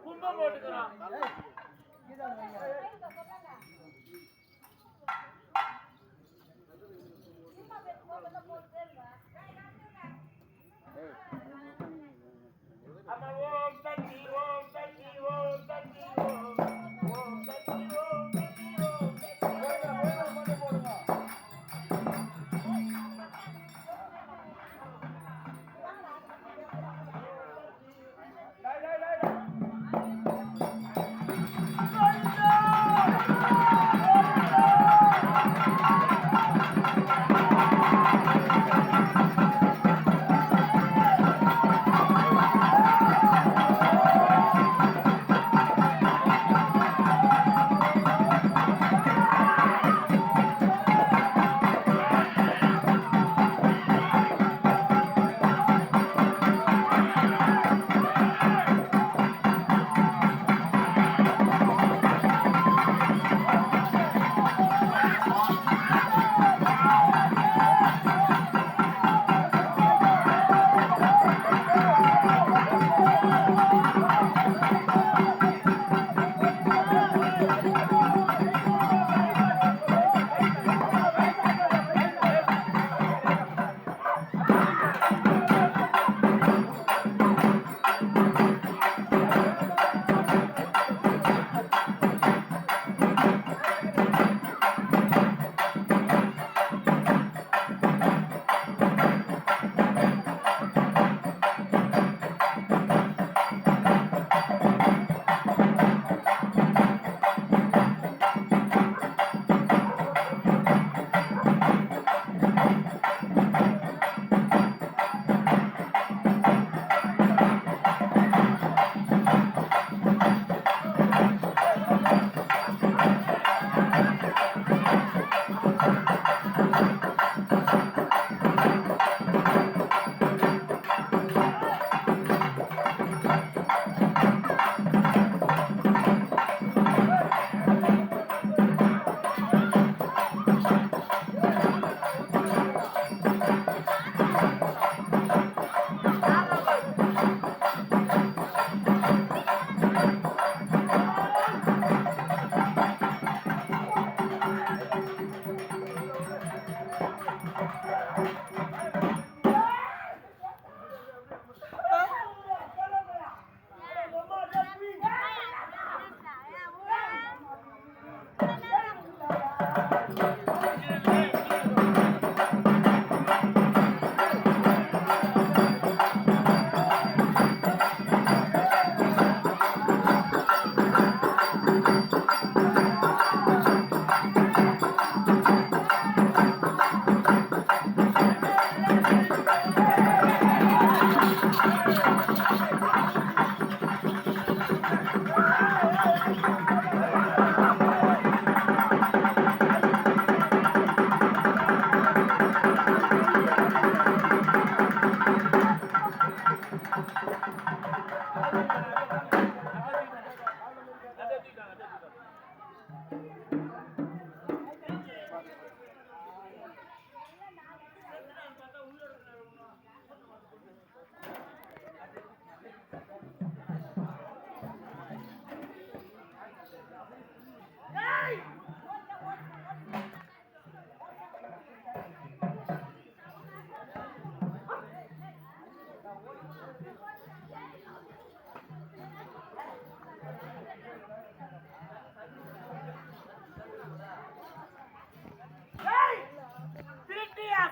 கும்பம் போட்டுக்கிறான். ஓம் சக்தி ஓம் சக்தி ஓம் சக்தி ஓம் ஓம் சக்தி ஓம் சக்தி ஓம்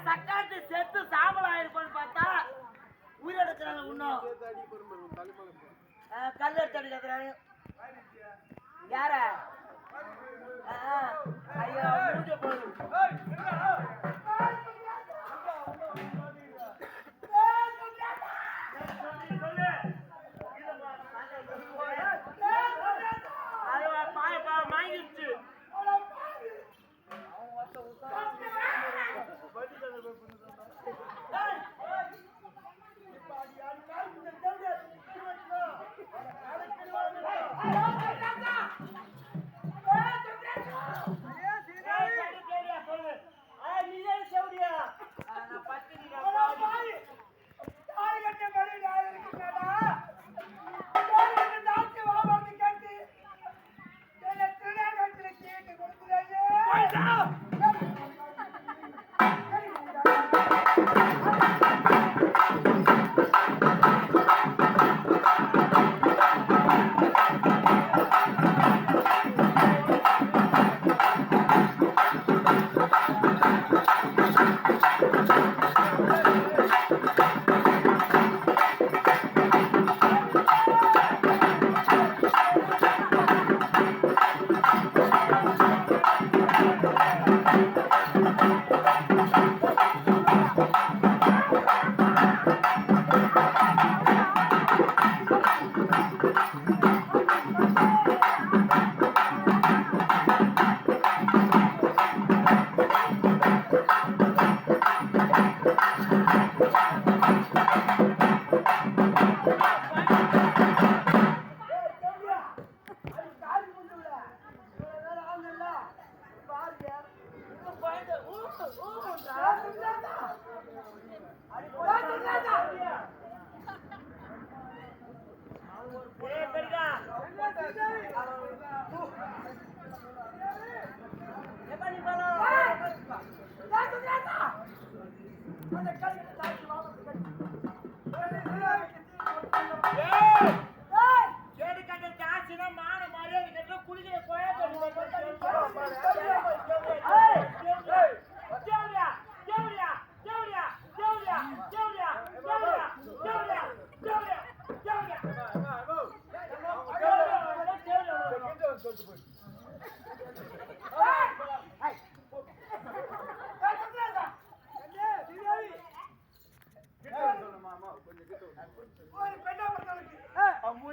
சக்காத்து செத்து சாம்பலாயிருப்பான்னு பார்த்தா உயிரெடுக்கிறாங்க. இன்னும் கல் எடுத்து அடிக்கிறாங்க. யார ஐயோ மூஞ்ச போகுது. மாங்கிடுச்சு.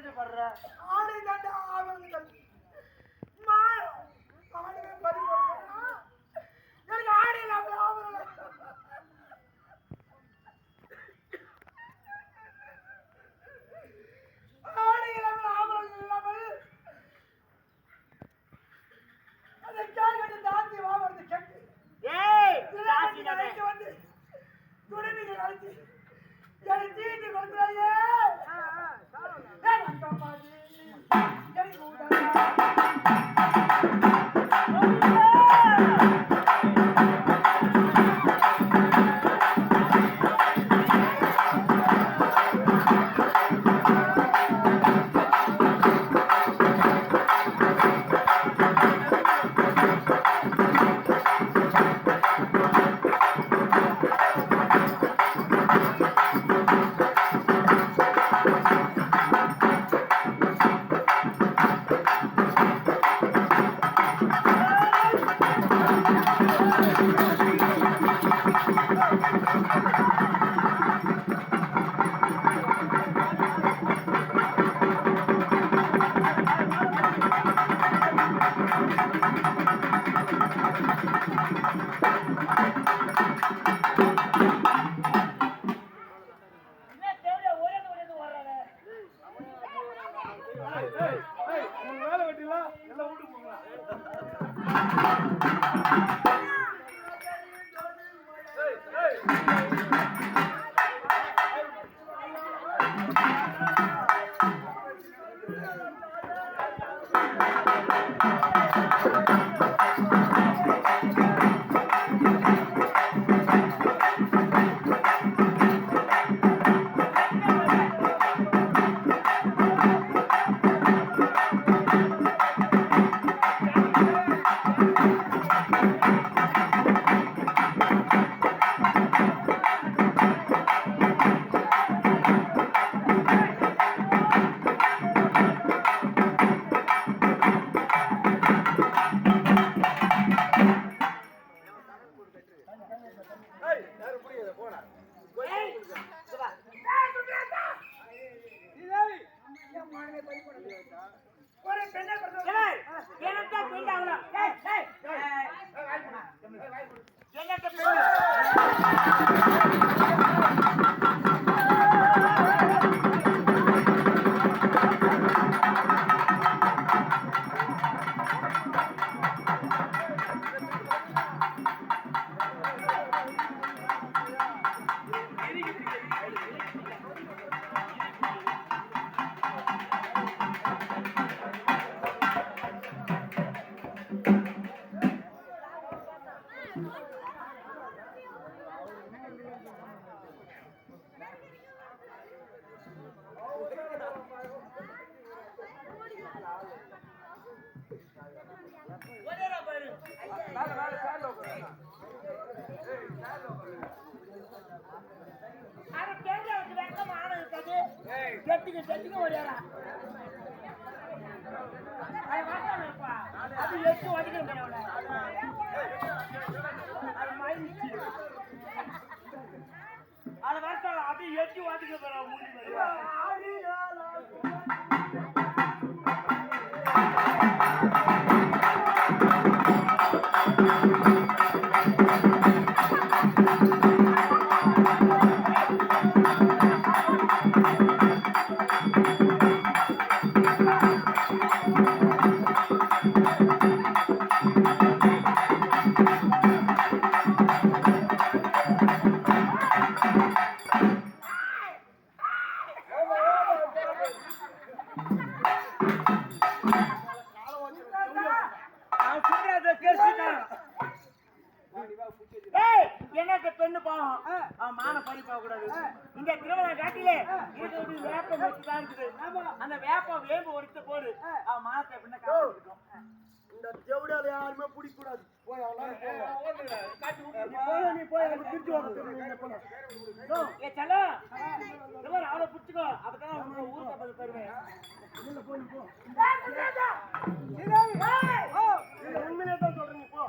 சந்தோஷப்படுற? ஆடை தாண்டா ஆவணங்கள் ஆடுவே பறி எனக்கு ஆடை இல்லாமல் ஆவணங்கள் ஆடை இல்லாமல் ஆவணங்கள் இல்லாமல் அதை கேட்கட்டு தாண்டி வாங்குறது கேட்டு வந்து துணிவிகள் அழைச்சி என்னை தீண்டி கொடுக்குறாயே என்னட்ட பெண்ணு பாவம் மான பறிப்பா கூடாது. இங்க திருவிழா காட்டிலே வேப்பம் வச்சுதான் இருக்குது. அந்த வேப்பம் வேம்பு ஒடுத்து போடு அவன் மானத்தை பின்ன காட்டிருக்கோம். இந்த தேவடால யாருமே பிடிக்க கூடாது. போய் நீ போய் திருச்சி அவளை பிடிச்சிக்கோ. அப்பதான் உன்னோட ஊருக்கு பதில் தருவேன். உண்மையிலே தான் சொல்றேன். போ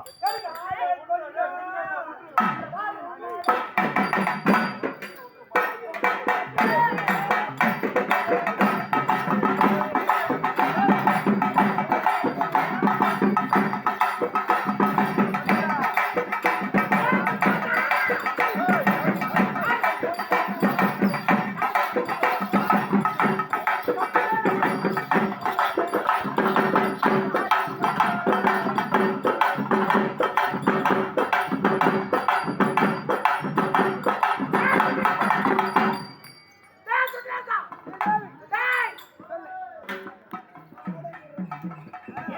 டேய்!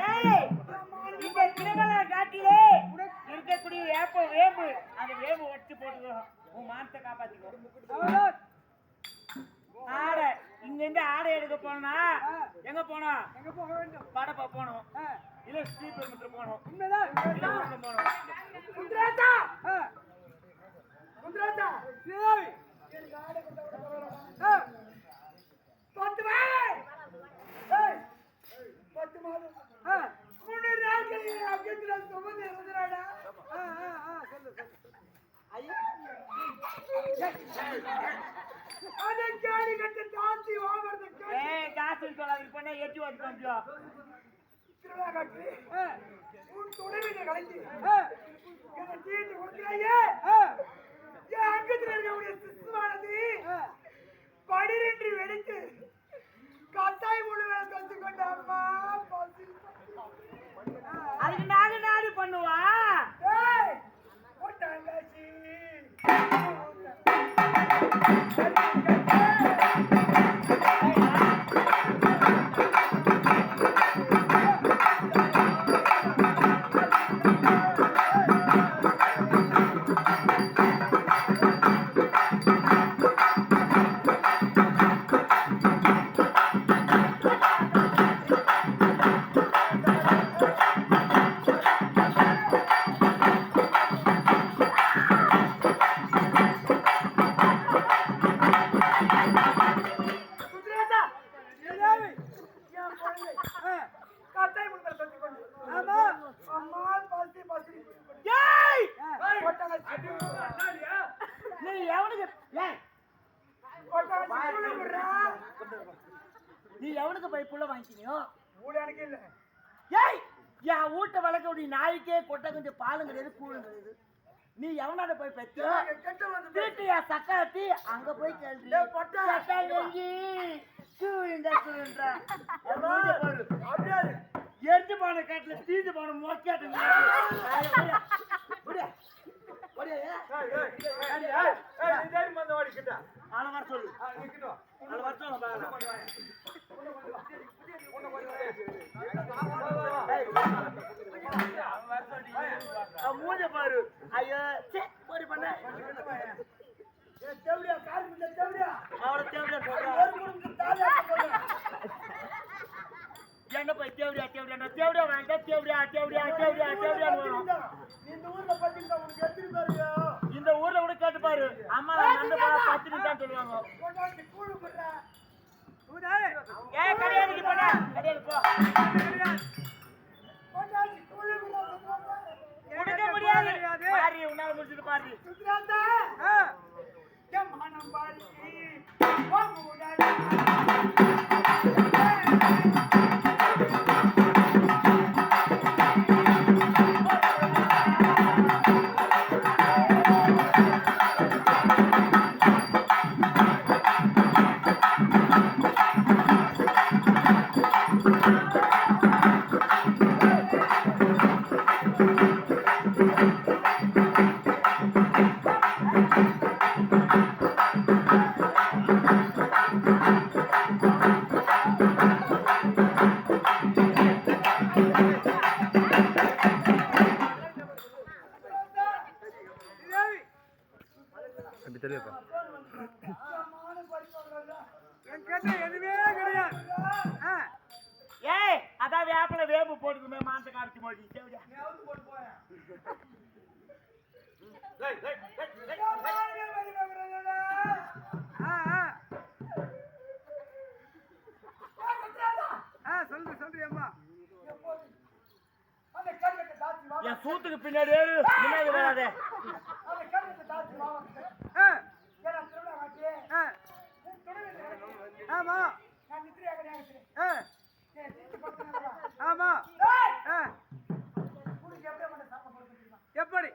ஏய், இந்த திருமலை காட்டிலே இருக்கக்கூடிய வேம்பு அந்த வேம்பு ஒட்டி போட்டுக்கோ, உன் மானத்தை காப்பாத்திக்கோ. ஆடை இங்க இருந்து ஆடை எடுக்க போனா எங்க போனோம்? எங்க போக வேண்டும்? படப்பா போனோம், இல்ல ஸ்ரீபெரும்புத்தூர் போனோம், உண்மைதான். இல்ல ஊருக்கு போனோம். குந்திராஜா குந்திராஜா சீதாவி எனக்கு ஆடை கொடுத்தா வரணும். 10 மாதம் 10 மாதம் 3 நாட்கள் அங்கத்துல சுமந்து இருந்தாடா. சொல்லு சொல்லு. ஐயா அதை கேடி கட்டு தாத்தி வாங்குறது கேடி. ஏய் காசு சொல்லாத பண்ண எட்டி வந்து கொஞ்சம் திருவிழா காட்டி உன் துணைவினை கலைஞ்சி என்னை தீட்டு கொடுக்கிறாயே. என் அங்கத்தில் இருக்கக்கூடிய சிசுவானது படிரென்று வெடித்து கட்டாய் முழுவதை தந்து கொண்ட அம்மா பசி. அதுக்கு நாங்க நாடு பண்ணுவா. ஏய் போட்டாங்காச்சி நீ எவனுக்கு நீ எவனுக்கு போய் புள்ள வாங்கிக்கினியோ? ஏய் என் வீட்டை வளர்க்கக்கூடிய நாய்க்கே கொட்டை கொஞ்சம் பாலும் கிடையாது கூழும் கிடையாது. நீ எவனால போய் பெற்று வீட்டு என் சக்காத்தி அங்க போய் கேள்வி எரிஞ்சு போன காட்டுல தீஞ்சு போன மொக்காட்டு வர சொல்லு வர மூஞ்ச பாரு. ஐயோ ஒரு பண்ண அவளை என்ன போய் தேவடியா தேவடியா தேவடியா வாங்கிட்டா தேவடியா தேவடியா தேவடியா தேவடியா வரும். இந்த ஊர்ல கூட கேட்டு பாரு, அம்மா அந்த 10 நிமிஷம் சொல்லுவாங்க. ஏன் கடையாதுக்கு போன கடையாது போ, கொடுக்க முடியாது. பாரு உன்னால முடிச்சுட்டு பாரு. ஏய் அதான் வேப்பல வேம்பு போட்டுக்குமே மாந்த காட்சி மோடி தேவடியா என் சூத்துக்கு பின்னாடி முன்னாடி வராதே. ஆமா ஆமா எப்படி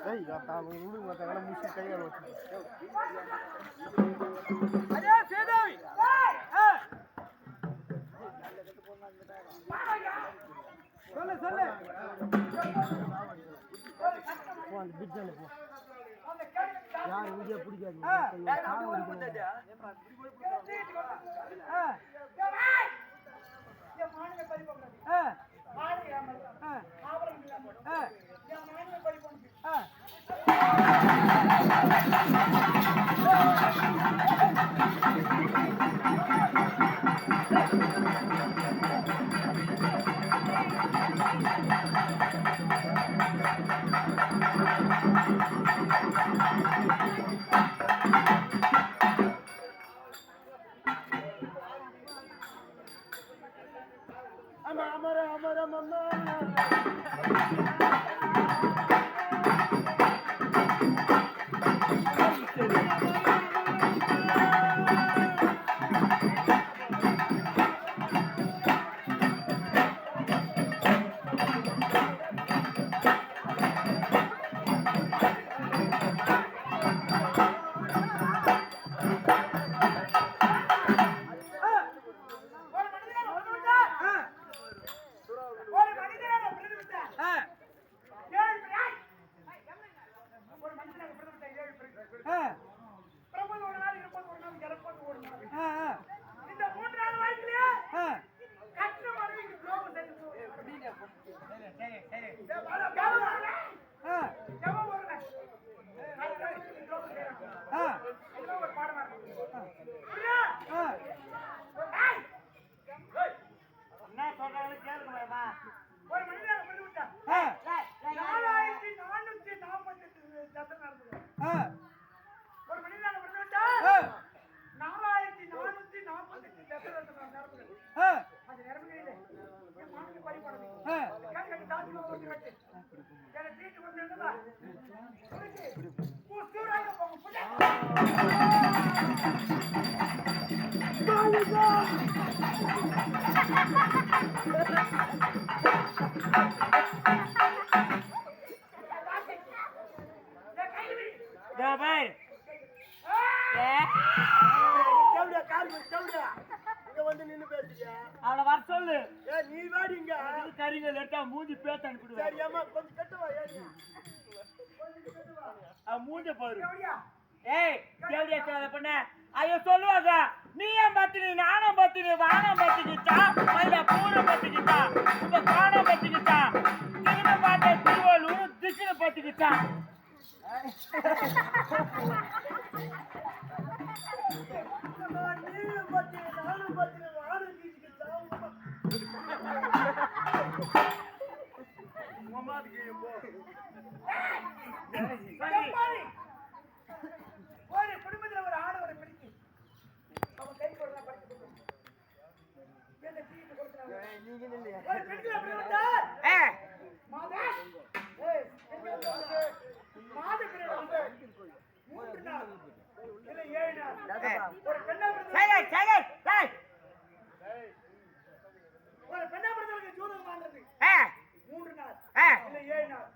அதே சேதாவி சொல்லு சொல்லு யார் இங்கே பிடிக்காது என்ன சொல்றாங்க கேளுங்கம்மா. ஒரு மனிதன் கொண்டு விட்டான். 4448 ஒரு மனிதன் கொண்டு விட்டான். 4448 நடந்தது. அது நிரம்பியது. என் மனசுக்கு பறி போனது. கண்கட்டி தாத்தில போட்டு வச்சு. என்னை தீட்டு கொண்டு வந்ததா? உனக்கு கூஸ்தூராக போகும் புள்ள. அவனை வர சொல்லு. நீ வாடி இங்க. கறிகள் எடுத்தா மூஞ்சி பேத்த அனுப்பிடுவேன். கொஞ்சம் கட்டுவா. அவன் மூஞ்ச பாரு. எப்படியா? ஏய் கேள்வியா கேள பண்ண. ஐயோ சொல்லுவாங்க. நீயும் பத்தினி நானும் பத்தினி வானம் பத்திக்கிட்டா மயில பூனை பத்திக்கிட்டா இப்ப காணம் பத்திக்கிட்டா திரும்ப பார்த்த திருவள்ளூர் திக்குன்னு பத்திக்கிட்டா. நீயும் பத்தி நானும் பத்தி வானம் கீச்சுக்கிட்டா. ஒரு குடும்பத்துல ஒரு ஆடவரை பிடிக்கும். அவன் கை கொடுத்தா படிச்சு என்ன தீட்டு கொடுத்தாங்க. நீங்க இல்லையா? பெண்கள் அப்படி வந்தா மாதா மாத பிறகு வந்து 3 நாள் இல்ல 7 நாள் ஒரு பெண்ணாபுரத்துக்கு ஜூதம் வாங்குறது 3 நாள் இல்ல 7 நாள்.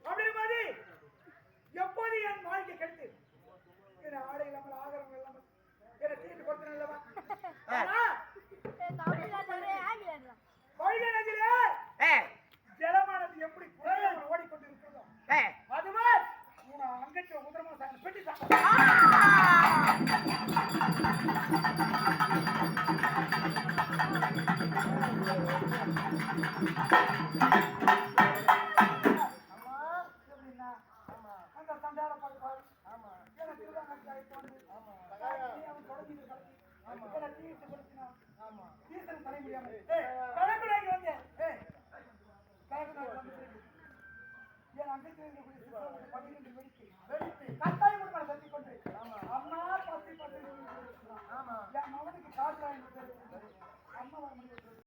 அப்படி மாதிரி எப்போது என் வாழ்க்கை கெடுத்து என்ன ஆடை இல்லாமல் ஆகரம் இல்லாமல் என்ன தீட்டு கொடுத்தன இல்லவா? வைகை நதியிலே ஜலமானது எப்படி குறையாமல் ஓடிக்கொண்டிருக்கிறதோ அதுவே அங்கச்ச உதரமா சாங்க பெட்டி சாங்க. அந்த சண்டால பார்ப்பாரு. எனக்கு தீட்டு கொடுத்தினான். ஈசன் தலை முடியாமல் கணக்குடைக்கு வந்தேன். கணக்குடைக்கு வந்து என் அங்கத்தில் இருக்கக்கூடிய 12 வெடித்து கட்டாயம்